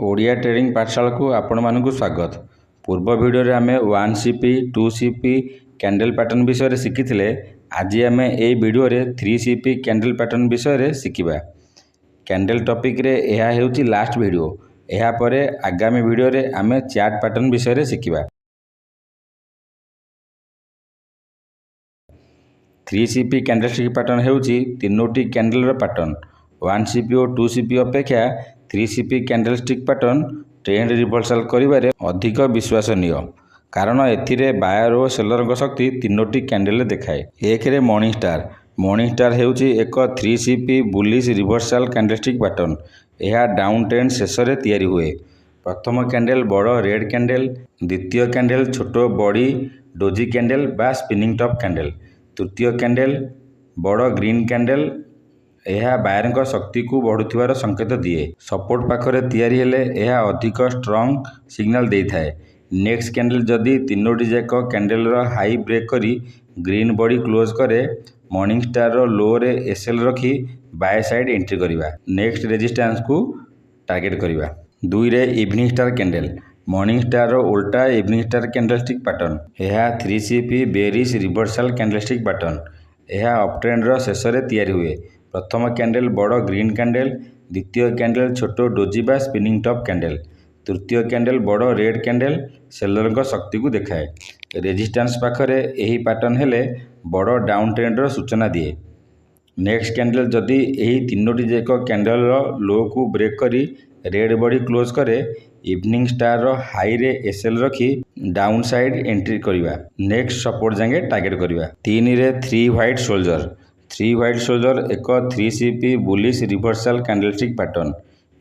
Odia trading पाठशाला को आपण मानक स्वागत। पूर्व वीडियो रे आमे 1CP 2CP कैंडल पैटर्न विषय शिखी। आज आम ए वीडियो रे 3CP कैंडल पैटर्न विषय शिखा। कैंडल टॉपिक रे यह हेउची लास्ट वीडियो। यह परे आगामी वीडियो रे आमे चार्ट पैटर्न विषय शिखा। 3CP कैंडलस्टिक पैटर्न हेउची तीनोटी कैंडल रो पैटर्न। 1CP और 2CP अपेक्षा 3CP candlestick pattern trend reversal करिबारे अधिक विश्वसनीय, कारण एथिरे बायर और सेलर शक्ति तीनोटी कैंडल देखाए। एक रे मॉर्निंग स्टार हेउची एक 3CP bullish reversal candlestick pattern. यह डाउन ट्रेंड शेष रे तैयारी हुए। प्रथम कैंडल बड़ रेड कैंडल, द्वितीय कैंडल छोट बॉडी डोजी कैंडल बा स्पिनिंग टॉप कैंडल, तृतीय कैंडल बड़ ग्रीन कैंडल। यह बायर शक्ति को बढ़ुथिबार संकेत दिए। सपोर्ट पाखरे तैयारी हेले यह अधिक स्ट्रॉन्ग सिग्नल दे थाए। नेक्स्ट कैंडल जदि तीनोटी जाक कैंडल रो हाई ब्रेक करी ग्रीन बॉडी क्लोज करे, मॉर्निंग स्टार रो लो रे एसएल रखी बाय साइड एंट्री करिबा। नेक्स्ट रेजिस्टेंस को टारगेट करिबा। 2 रे evening star candle, morning star रो उल्टा इवनिंग स्टार कैंडलस्टिक पैटर्न। यह 3CP bearish reversal candlestick pattern. यह अप ट्रेंड रो शेष रे तैयारी हुए। प्रथम कैंडल बड़ ग्रीन कैंडल, द्वितीय कैंडल छोट डोजी बा स्पिनिंग टॉप कैंडल, तृतीय कैंडल बड़ रेड कैंडल सेलर शक्ति को देखाए। रेजिस्टेंस पाखरे यही पैटर्न हेले बड़ डाउन ट्रेंड रो सूचना दिए। नेक्स्ट कैंडल जदि यही तीनोटी जाक कैंडल लो को ब्रेक करी रेड बॉडी क्लोज करे, इवनिंग स्टार रो हाई रे एसएल रखी डाउन साइड एंट्री करिबा। नेक्स्ट सपोर्ट जांगे टारगेट करिबा। 3 रे 3 व्हाइट सोल्जर एक 3CP bullish reversal candlestick pattern.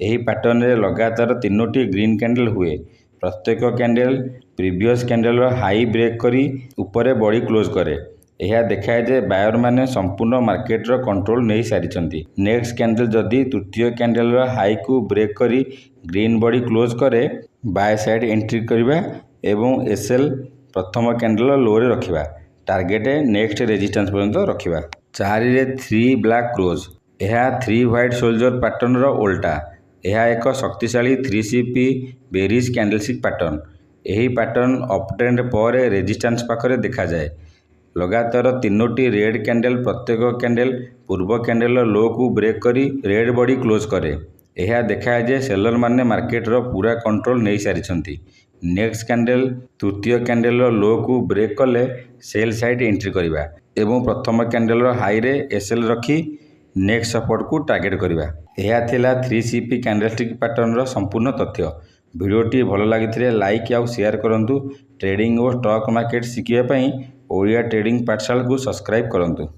यही पैटर्न रे लगातार तीनोटी ग्रीन कैंडल हुए। प्रत्येक candle previous candle high break करी ऊपर बॉडी क्लोज करे। यह देखाए जे बायर माने संपूर्ण मार्केट रो कंट्रोल नहीं सारी। नेक्स्ट कैंडल जदि तृतीय कैंडल हाई को ब्रेक करी ग्रीन बॉडी क्लोज करे, बाय साइड एंट्री करिबा एवं एसएल प्रथम कैंडल लो रे रखिबा। टारगेट नेक्स्ट रेजिस्टेंस पर्यंत रखिबा। 4 रे 3 ब्लैक क्रोज, यह 3 व्हाइट सोल्जर पैटर्न रो उल्टा। यह एक शक्तिशाली 3CP बेरिश कैंडलस्टिक पैटर्न। यही पैटर्न अप ट्रेंड पर रेजिस्टेंस पाखरे देखा जाए। लगातार तीनोटी रेड कैंडल प्रत्येक कैंडल पूर्व कैंडल लो को ब्रेक करी रेड बॉडी क्लोज करे। यह देखाए जे सेलर माने मार्केट रो पूरा कंट्रोल नहीं सारी। नेक्स्ट कैंडल तृतीय कैंडल लो को ब्रेक कले सेल साइड एंट्री करिबा एवं प्रथम कैंडल हाई रे एसएल रखी नेक्स्ट सपोर्ट को टारगेट करिबा। यह थिला 3CP कैंडलस्टिक पैटर्न रो संपूर्ण तथ्य। वीडियोटी भल लगी लाइक आउ शेयर करंतु। ट्रेडिंग और स्टॉक मार्केट शिखिबा पई ओडिया ट्रेडिंग पाठशाला को सब्सक्राइब करंतु।